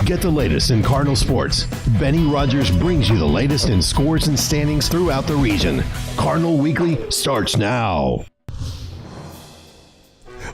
Get the latest in Cardinal sports. Benny Rogers brings you the latest in scores and standings throughout the region. Cardinal Weekly starts now.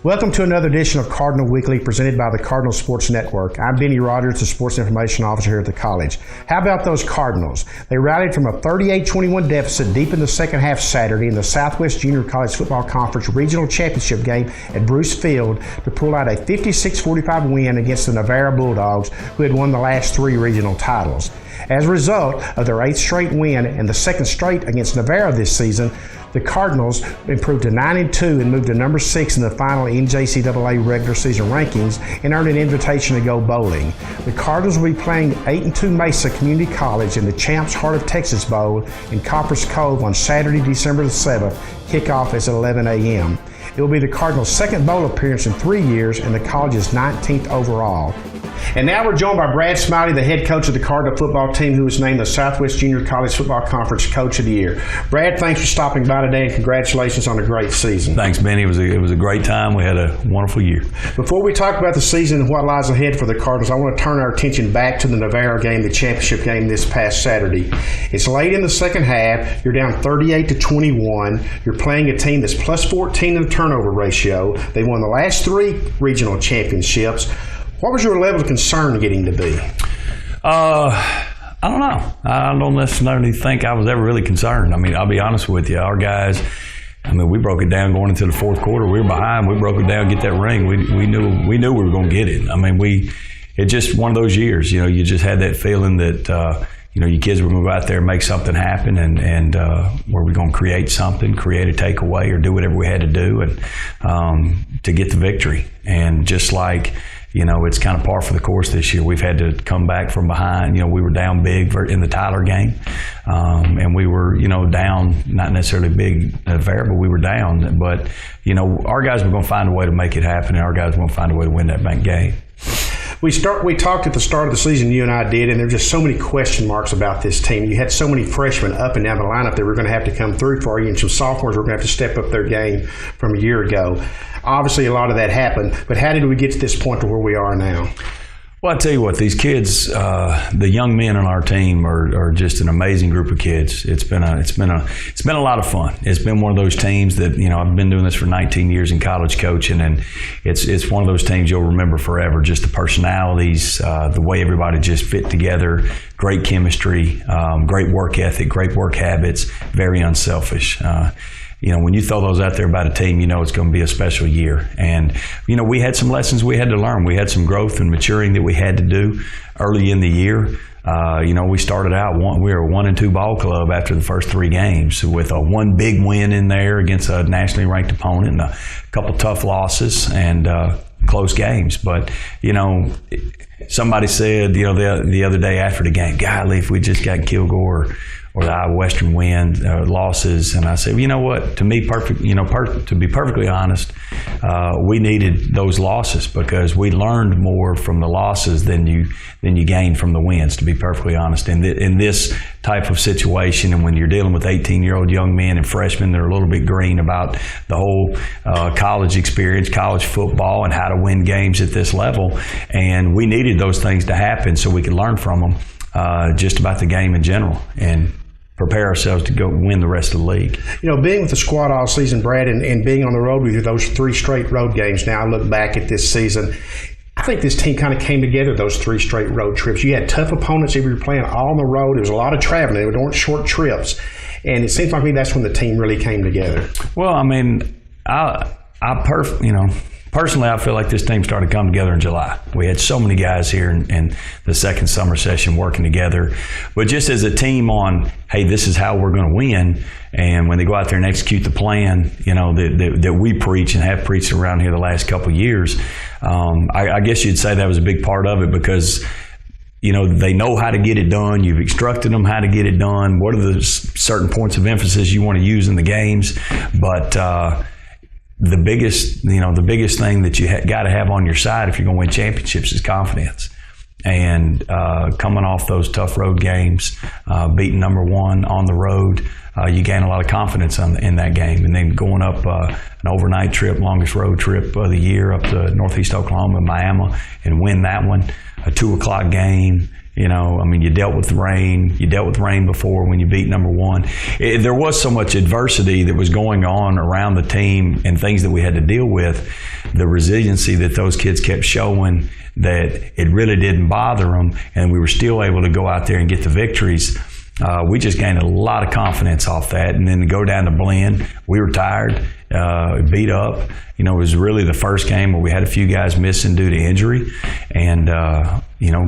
Welcome to another edition of Cardinal Weekly presented by the Cardinal Sports Network. I'm Benny Rogers, the Sports Information Officer here at the college. How about those Cardinals? They rallied from a 38-21 deficit deep in the second half Saturday in the Southwest Junior College Football Conference Regional Championship game at Bruce Field to pull out a 56-45 win against the Navarro Bulldogs, who had won the last three regional titles. As a result of their 8th straight win and the 2nd straight against Navarro this season, the Cardinals improved to 9-2 and moved to number 6 in the final NJCAA regular season rankings and earned an invitation to go bowling. The Cardinals will be playing 8-2 Mesa Community College in the Champs Heart of Texas Bowl in Coppers Cove on Saturday, December the 7th. Kickoff is at 11 a.m. It will be the Cardinals' 2nd bowl appearance in 3 years and the college's 19th overall. And now we're joined by Brad Smiley, the head coach of the Cardinal football team, who was named the Southwest Junior College Football Conference Coach of the Year. Brad, thanks for stopping by today and congratulations on a great season. Thanks, Benny. It was a great time. We had a wonderful year. Before we talk about the season and what lies ahead for the Cardinals, I want to turn our attention back to the Navarro game, the championship game this past Saturday. It's late in the second half. You're down 38-21. You're playing a team that's plus 14 in the turnover ratio. They won the last 3 regional championships. What was your level of concern getting to be? I don't know. I don't necessarily think I was ever really concerned. I mean, I'll be honest with you. Our guys, we broke it down going into the fourth quarter. We were behind. We broke it down, get that ring. We knew we were going to get it. It's just one of those years. You just had that feeling that your kids were going to go out there and make something happen, and were we going to create something, create a takeaway, or do whatever we had to do, and to get the victory. And just like, it's kind of par for the course this year. We've had to come back from behind. We were down big in the Tyler game, and we were, down, not necessarily big there, but we were down. But, our guys were going to find a way to make it happen, and our guys were going to find a way to win that bank game. We talked at the start of the season, you and I did, and there were just so many question marks about this team. You had so many freshmen up and down the lineup that were going to have to come through for you, and some sophomores were going to have to step up their game from a year ago. Obviously, a lot of that happened, but how did we get to this point to where we are now? Well, I tell you what, these kids, the young men on our team are just an amazing group of kids. It's been a lot of fun. It's been one of those teams that, I've been doing this for 19 years in college coaching, and it's one of those teams you'll remember forever. Just the personalities, the way everybody just fit together, great chemistry, great work ethic, great work habits, very unselfish. When you throw those out there about a team, it's going to be a special year. And, we had some lessons we had to learn. We had some growth and maturing that we had to do early in the year. We started out, we were a 1-2 ball club after the first 3 games with one big win in there against a nationally ranked opponent and a couple tough losses and close games. But, somebody said, the other day after the game, golly, if we just got Kilgore or the Iowa Western win losses, and I said, well, you know what? To me, to be perfectly honest, we needed those losses because we learned more from the losses than you gained from the wins. To be perfectly honest, in this type of situation, and when you're dealing with 18-year-old young men and freshmen, they're a little bit green about the whole college experience, college football, and how to win games at this level. And we needed those things to happen so we could learn from them, just about the game in general, and prepare ourselves to go win the rest of the league. Being with the squad all season, Brad, and being on the road with you, those 3 straight road games now, I look back at this season, I think this team kind of came together those 3 straight road trips. You had tough opponents. You were playing all on the road. There was a lot of traveling. They weren't short trips. And it seems like me that's when the team really came together. Well, personally, I feel like this team started to come together in July. We had so many guys here in the second summer session working together. But just as a team on, hey, this is how we're going to win, and when they go out there and execute the plan, that we preach and have preached around here the last couple of years, I guess you'd say that was a big part of it because they know how to get it done. You've instructed them how to get it done. What are the certain points of emphasis you want to use in the games? But the biggest thing that you got to have on your side if you're going to win championships is confidence. And coming off those tough road games, beating number one on the road, you gain a lot of confidence in that game. And then going up an overnight trip, longest road trip of the year, up to Northeast Oklahoma, Miami, and win that one, a 2:00 game. You dealt with rain. You dealt with rain before when you beat number one. There was so much adversity that was going on around the team and things that we had to deal with. The resiliency that those kids kept showing, that it really didn't bother them, and we were still able to go out there and get the victories. We just gained a lot of confidence off that. And then to go down to Blinn, we were tired, beat up. It was really the first game where we had a few guys missing due to injury. And,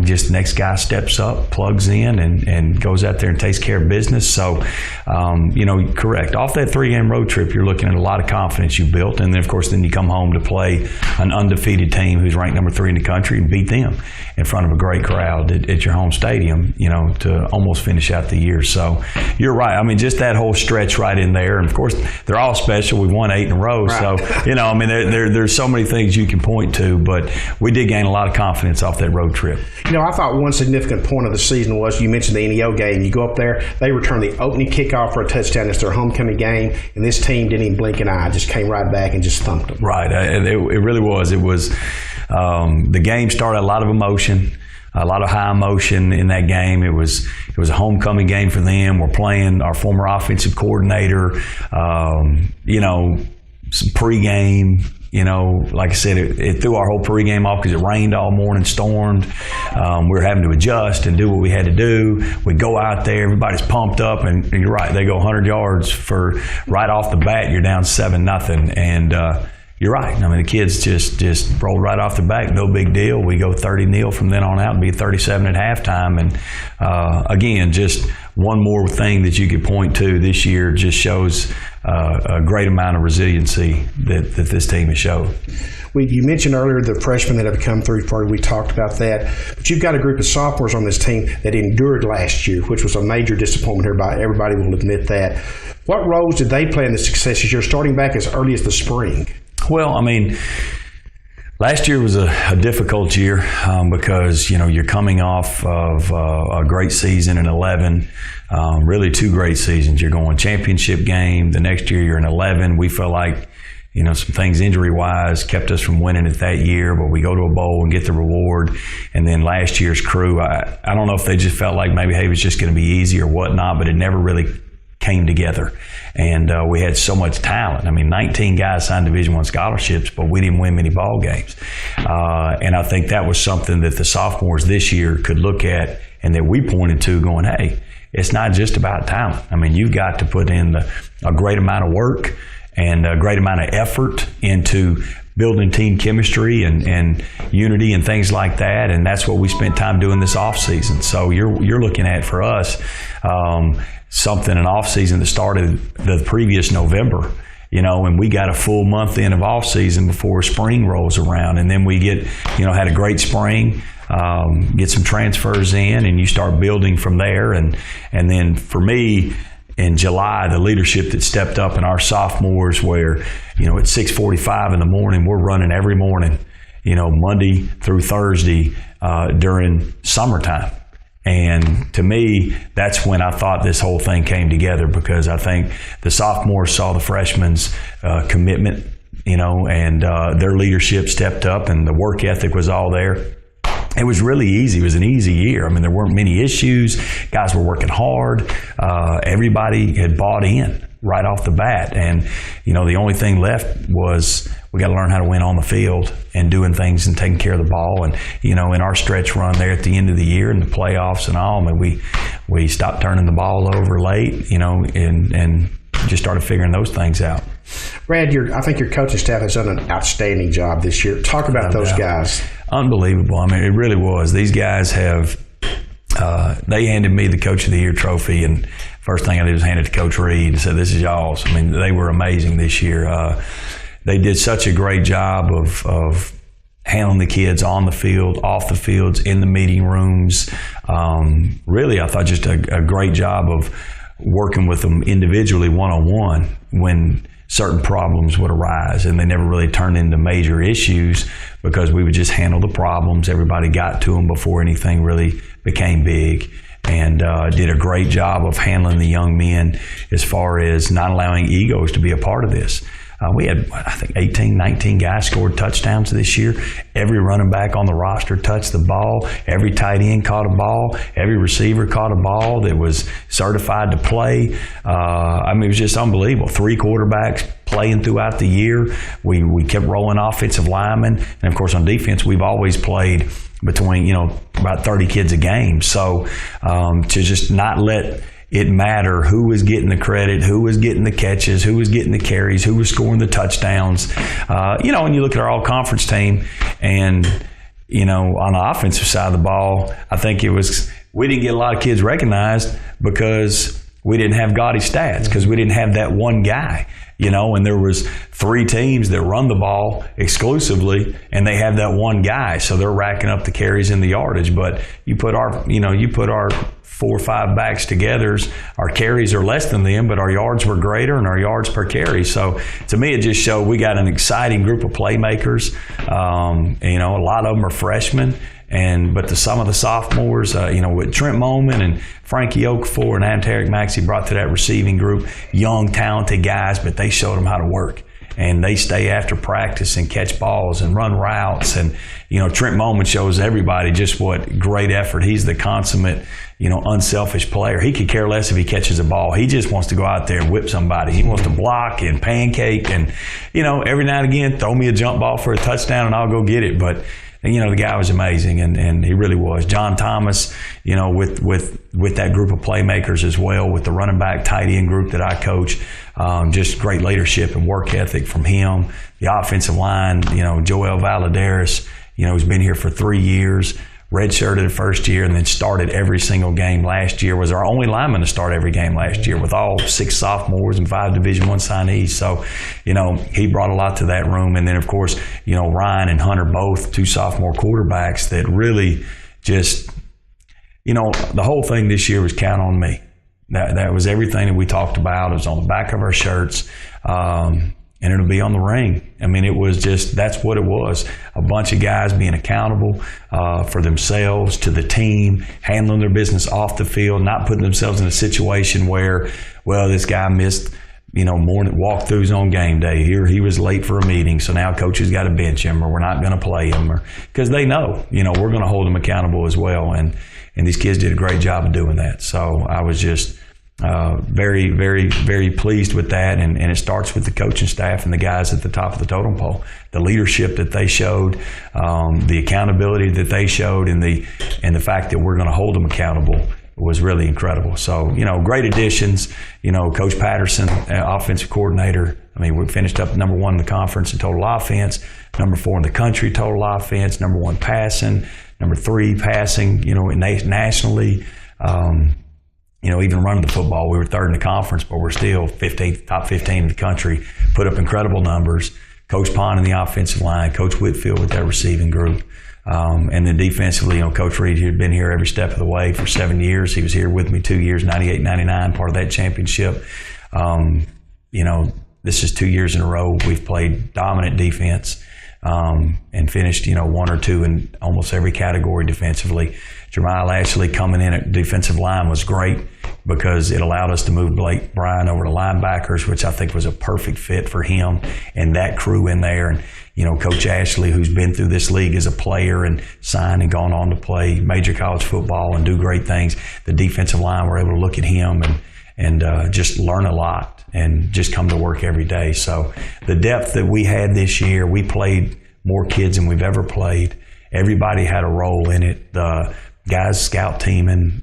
just the next guy steps up, plugs in, and goes out there and takes care of business. So, correct. Off that 3-game road trip, you're looking at a lot of confidence you built. And then, of course, you come home to play an undefeated team who's ranked number 3 in the country and beat them in front of a great crowd at your home stadium, to almost finish out the year. So you're right. Just that whole stretch right in there. And, of course, they're all special. We've won 8 in a row. Right. So, there's so many things you can point to, but we did gain a lot of confidence off that road trip. I thought one significant point of the season was, you mentioned the NEO game. You go up there, they return the opening kickoff for a touchdown. It's their homecoming game, and this team didn't even blink an eye. Just came right back and just thumped them. Right. It really was. It was the game started a lot of emotion. A lot of high emotion in that game. It was a homecoming game for them. We're playing our former offensive coordinator. Some pregame. Like I said, it threw our whole pregame off because it rained all morning, stormed. We were having to adjust and do what we had to do. We go out there, everybody's pumped up, and you're right, they go 100 yards for right off the bat, you're down 7-0. And you're right. The kids just rolled right off the bat, no big deal. We go 30-0 from then on out and be 37 at halftime. And again, just one more thing that you could point to this year just shows a great amount of resiliency that this team has showed. You mentioned earlier the freshmen that have come through. We talked about that. But you've got a group of sophomores on this team that endured last year, which was a major disappointment. Everybody will admit that. What roles did they play in the success this year, starting back as early as the spring? Well, last year was a difficult year because, you're coming off of a great season in 11, really 2 great seasons. You're going championship game. The next year you're in 11. We felt like, some things injury-wise kept us from winning it that year, but we go to a bowl and get the reward. And then last year's crew, I don't know if they just felt like maybe, hey, it was just going to be easy or whatnot, but it never really came together. And we had so much talent. 19 guys signed Division I scholarships, but we didn't win many ball games. And I think that was something that the sophomores this year could look at and that we pointed to going, hey, it's not just about talent. You've got to put in a great amount of work and a great amount of effort into building team chemistry and unity and things like that. And that's what we spent time doing this off season. So you're looking at, for us, an off season that started the previous November, and we got a full month in of off season before spring rolls around. And then we had a great spring, get some transfers in, and you start building from there. And then for me, in July, the leadership that stepped up in our sophomores, where, at 6:45 in the morning, we're running every morning, Monday through Thursday during summertime. And to me, that's when I thought this whole thing came together, because I think the sophomores saw the freshmen's commitment, and their leadership stepped up, and the work ethic was all there. It was really easy. It was an easy year. There weren't many issues. Guys were working hard. Everybody had bought in right off the bat. And, the only thing left was we got to learn how to win on the field and doing things and taking care of the ball. And, in our stretch run there at the end of the year and the playoffs and all, we stopped turning the ball over late, and just started figuring those things out. Brad, I think your coaching staff has done an outstanding job this year. Talk about those guys. Unbelievable. It really was. These guys have, they handed me the Coach of the Year trophy, and first thing I did was hand it to Coach Reed and said, this is y'all's. They were amazing this year. They did such a great job of handling the kids on the field, off the fields, in the meeting rooms. Really, I thought just a great job of working with them individually one-on-one when certain problems would arise, and they never really turned into major issues because we would just handle the problems. Everybody got to them before anything really became big, and did a great job of handling the young men as far as not allowing egos to be a part of this. We had, I think, 18, 19 guys scored touchdowns this year. Every running back on the roster touched the ball. Every tight end caught a ball. Every receiver caught a ball that was certified to play. I mean, it was just unbelievable. 3 quarterbacks playing throughout the year. We kept rolling offensive linemen. And, of course, on defense, we've always played between, about 30 kids a game. So to just not let it matter who was getting the credit, who was getting the catches, who was getting the carries, who was scoring the touchdowns. And you look at our all-conference team, and, on the offensive side of the ball, I think we didn't get a lot of kids recognized because we didn't have gaudy stats, because we didn't have that one guy. And there was 3 teams that run the ball exclusively, and they have that one guy, so they're racking up the carries and the yardage. But you put our 4 or 5 backs together, our carries are less than them, but our yards were greater and our yards per carry. So to me, it just showed we got an exciting group of playmakers. A lot of them are freshmen. But some of the sophomores, with Trent Moman and Frankie Okafor and Anteric Maxey brought to that receiving group, young, talented guys, but they showed them how to work. And they stay after practice and catch balls and run routes. And, Trent Moman shows everybody just what great effort. He's the consummate, unselfish player. He could care less if he catches a ball. He just wants to go out there and whip somebody. He wants to block and pancake and, every now and again, throw me a jump ball for a touchdown and I'll go get it. But the guy was amazing, and he really was. John Thomas, with that group of playmakers as well, with the running back tight end group that I coach, just great leadership and work ethic from him. The offensive line, Joel Valadares, who's been here for 3 years, redshirted the first year and then started every single game last year, was our only lineman to start every game last year with all 6 sophomores and 5 Division I signees. So, he brought a lot to that room. And then, of course, Ryan and Hunter, both 2 sophomore quarterbacks that really just, the whole thing this year was count on me. That was everything that we talked about. It was on the back of our shirts. And it'll be on the ring. I mean, it was just, that's what it was. A bunch of guys being accountable for themselves, to the team, handling their business off the field, not putting themselves in a situation where, this guy missed, morning walkthroughs on game day. Here he was late for a meeting, so now coach has got to bench him, or we're not going to play him, or because they know, we're going to hold them accountable as well. And these kids did a great job of doing that. So I was just very, very, very pleased with that, and it starts with the coaching staff and the guys at the top of the totem pole. The leadership that they showed, the accountability that they showed, and the fact that we're going to hold them accountable was really incredible. So, great additions. Coach Patterson, offensive coordinator. I mean, we finished up number 1 in the conference in total offense, number 4 in the country total offense, number 1 passing, number 3 passing. Nationally. Even running the football, we were 3rd in the conference, but we're still 15th, top 15 in the country, put up incredible numbers. Coach Pond in the offensive line, Coach Whitfield with that receiving group. And then defensively, Coach Reed had been here every step of the way for 7 years. He was here with me 2 years, 98, 99, part of that championship. This is 2 years in a row we've played dominant defense. And finished, 1 or 2 in almost every category defensively. Jeremiah Lashley coming in at defensive line was great because it allowed us to move Blake Bryan over to linebackers, which I think was a perfect fit for him and that crew in there. And, Coach Ashley, who's been through this league as a player and signed and gone on to play major college football and do great things. The defensive line, we're able to look at him and just learn a lot and just come to work every day. So the depth that we had this year, we played more kids than we've ever played. Everybody had a role in it. The guys scout teaming,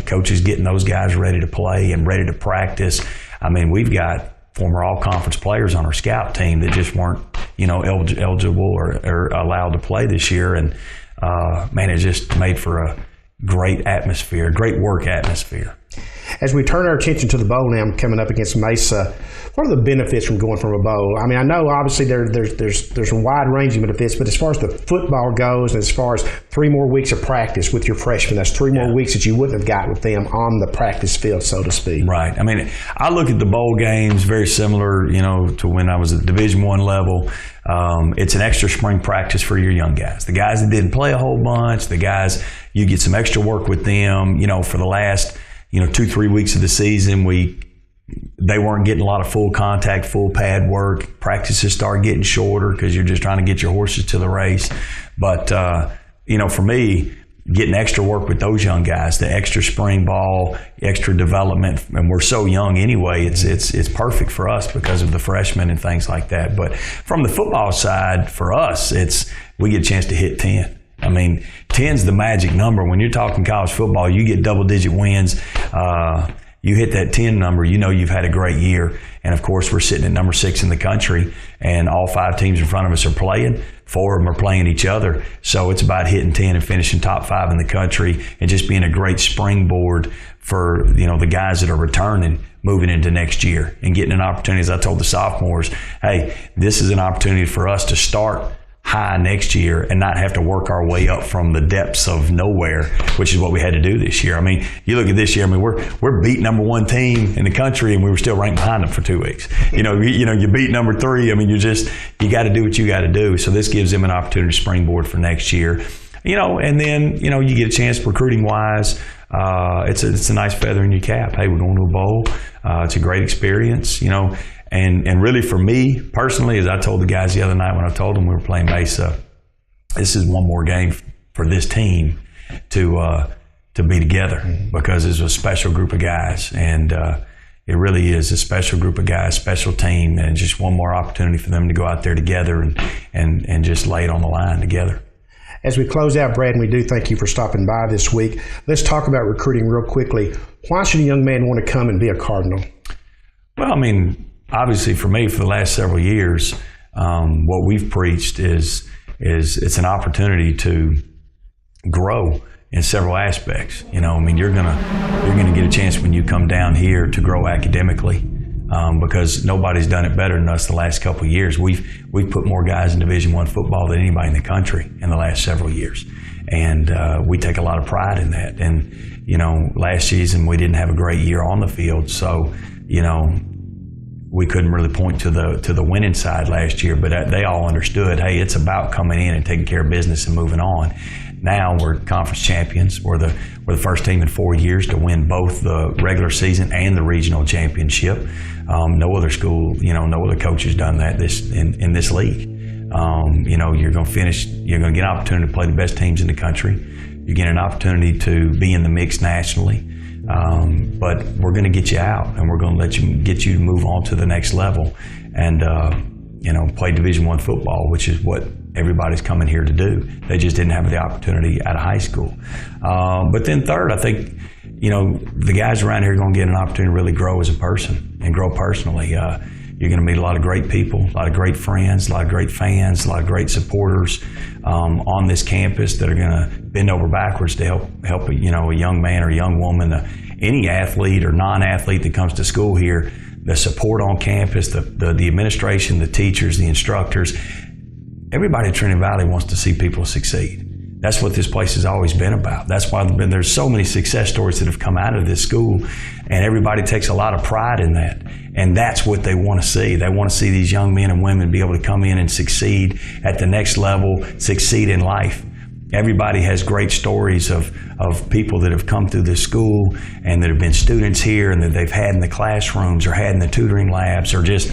coaches getting those guys ready to play and ready to practice. I mean, we've got former all-conference players on our scout team that just weren't, eligible or allowed to play this year. And, it just made for a great atmosphere, great work atmosphere. As we turn our attention to the bowl now, coming up against Mesa, what are the benefits from going from a bowl? I mean, I know obviously there's a wide range of benefits, but as far as the football goes, and as far as 3 more weeks of practice with your freshmen, that's 3 more weeks that you wouldn't have got with them on the practice field, so to speak. Right. I mean, I look at the bowl games very similar, to when I was at Division I level. It's an extra spring practice for your young guys. The guys that didn't play a whole bunch, the guys, you get some extra work with them, for the last, 2-3 weeks of the season. They weren't getting a lot of full contact, full pad work. Practices start getting shorter because you're just trying to get your horses to the race. But, for me, getting extra work with those young guys, the extra spring ball, extra development, and we're so young anyway, it's perfect for us because of the freshmen and things like that. But from the football side, for us, we get a chance to hit 10. I mean, 10's the magic number. When you're talking college football, you get double-digit wins. You hit that 10 number, you've had a great year. And, of course, we're sitting at number 6 in the country, and all 5 teams in front of us are playing. 4 of them are playing each other. So it's about hitting 10 and finishing top 5 in the country and just being a great springboard for, the guys that are returning moving into next year and getting an opportunity. As I told the sophomores, hey, this is an opportunity for us to start high next year and not have to work our way up from the depths of nowhere, which is what we had to do this year. I mean, you look at this year, we're beat number 1 team in the country and we were still ranked behind them for 2 weeks. You beat number 3. You got to do what you got to do. So this gives them an opportunity to springboard for next year. And then, you get a chance recruiting wise. It's a nice feather in your cap. Hey, we're going to a bowl. It's a great experience, And really for me personally, as I told the guys the other night when I told them we were playing Mesa, this is one more game for this team to be together because it's a special group of guys. And it really is a special group of guys, special team, and just one more opportunity for them to go out there together and just lay it on the line together. As we close out, Brad, and we do thank you for stopping by this week, let's talk about recruiting real quickly. Why should a young man want to come and be a Cardinal? Well, obviously for me, for the last several years, what we've preached is it's an opportunity to grow in several aspects. You're gonna get a chance when you come down here to grow academically, because nobody's done it better than us the last couple of years. We've put more guys in Division I football than anybody in the country in the last several years, and we take a lot of pride in that. And last season we didn't have a great year on the field, so we couldn't really point to the winning side last year, but they all understood, hey, it's about coming in and taking care of business and moving on. Now we're conference champions. We're the first team in 4 years to win both the regular season and the regional championship. No other school, no other coach has done that in this league. You're going to finish. You're going to get an opportunity to play the best teams in the country. You get an opportunity to be in the mix nationally. But we're going to get you out, and we're going to get you to move on to the next level, and play Division I football, which is what everybody's coming here to do. They just didn't have the opportunity out of high school. But then third, I think the guys around here are going to get an opportunity to really grow as a person and grow personally. You're going to meet a lot of great people, a lot of great friends, a lot of great fans, a lot of great supporters on this campus that are going to bend over backwards to help a young man or a young woman, any athlete or non-athlete that comes to school here. The support on campus, the administration, the teachers, the instructors, everybody at Trinity Valley wants to see people succeed. That's what this place has always been about. That's why there's so many success stories that have come out of this school, and everybody takes a lot of pride in that. And that's what they want to see. They want to see these young men and women be able to come in and succeed at the next level, succeed in life. Everybody has great stories of people that have come through this school and that have been students here and that they've had in the classrooms or had in the tutoring labs or just,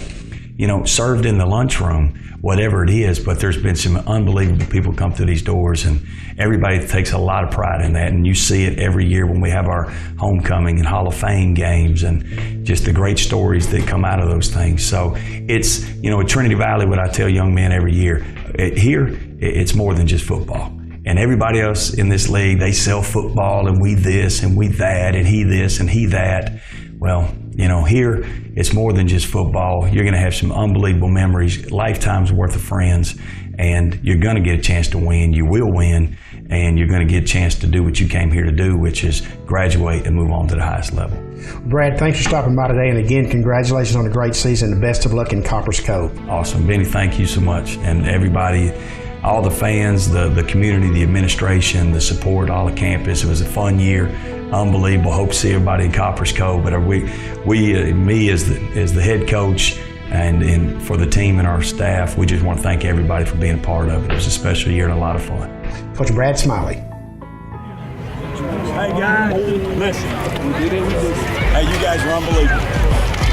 served in the lunchroom, whatever it is. But there's been some unbelievable people come through these doors, and everybody takes a lot of pride in that. And you see it every year when we have our homecoming and Hall of Fame games and just the great stories that come out of those things. So it's, at Trinity Valley, what I tell young men every year, here, it's more than just football. And everybody else in this league, they sell football and we this and we that and he this and he that. Well, Here it's more than just football. You're going to have some unbelievable memories, lifetimes worth of friends, and you're going to get a chance to win. You will win, and you're going to get a chance to do what you came here to do, which is graduate and move on to the highest level. Brad, thanks for stopping by today, and again, congratulations on a great season and best of luck in Copper's Cove. Awesome. Benny, thank you so much. And everybody, all the fans, the community, the administration, the support, all the campus. It was a fun year. Unbelievable. Hope to see everybody in Copper's Cove. But me as the head coach and for the team and our staff, we just want to thank everybody for being a part of it. It was a special year and a lot of fun. Coach Brad Smiley. Hey guys, listen. Hey, you guys are unbelievable.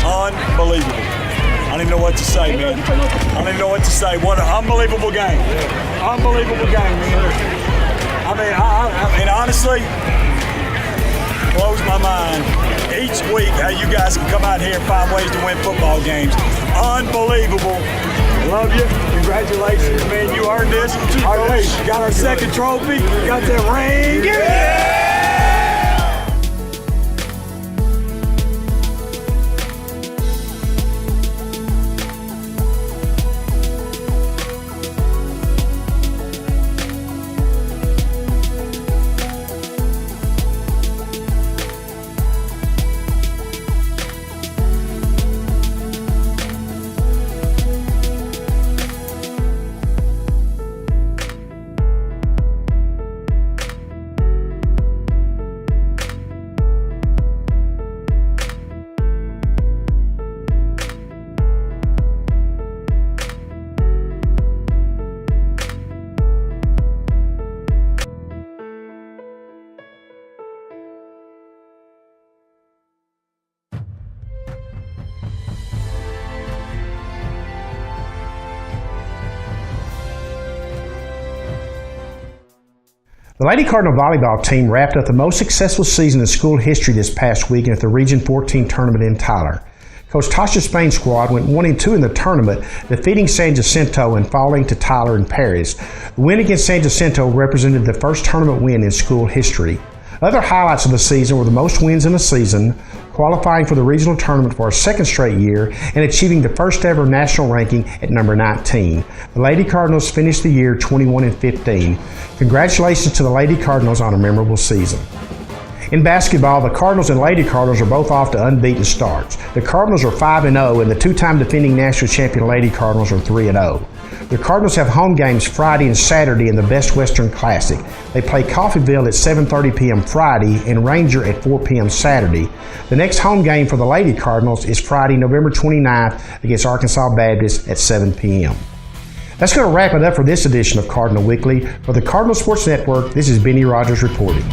Unbelievable. I don't even know what to say, man. I don't even know what to say. What an unbelievable game. Unbelievable game, man. I mean, honestly, blows my mind each week how you guys can come out here and find ways to win football games. Unbelievable. Love you. Congratulations, man. You earned this. Hey, got our second trophy. Got that ring. Yeah! The Lady Cardinal volleyball team wrapped up the most successful season in school history this past weekend at the Region 14 tournament in Tyler. Coach Tasha Spain's squad went 1-2 in the tournament, defeating San Jacinto and falling to Tyler and Paris. The win against San Jacinto represented the first tournament win in school history. Other highlights of the season were the most wins in a season, qualifying for the regional tournament for a second straight year, and achieving the first ever national ranking at number 19. The Lady Cardinals finished the year 21-15. Congratulations to the Lady Cardinals on a memorable season. In basketball, the Cardinals and Lady Cardinals are both off to unbeaten starts. The Cardinals are 5-0, and the two-time defending national champion Lady Cardinals are 3-0. The Cardinals have home games Friday and Saturday in the Best Western Classic. They play Coffeyville at 7:30 p.m. Friday and Ranger at 4 p.m. Saturday. The next home game for the Lady Cardinals is Friday, November 29th against Arkansas Baptist at 7 p.m. That's going to wrap it up for this edition of Cardinal Weekly. For the Cardinal Sports Network, this is Benny Rogers reporting.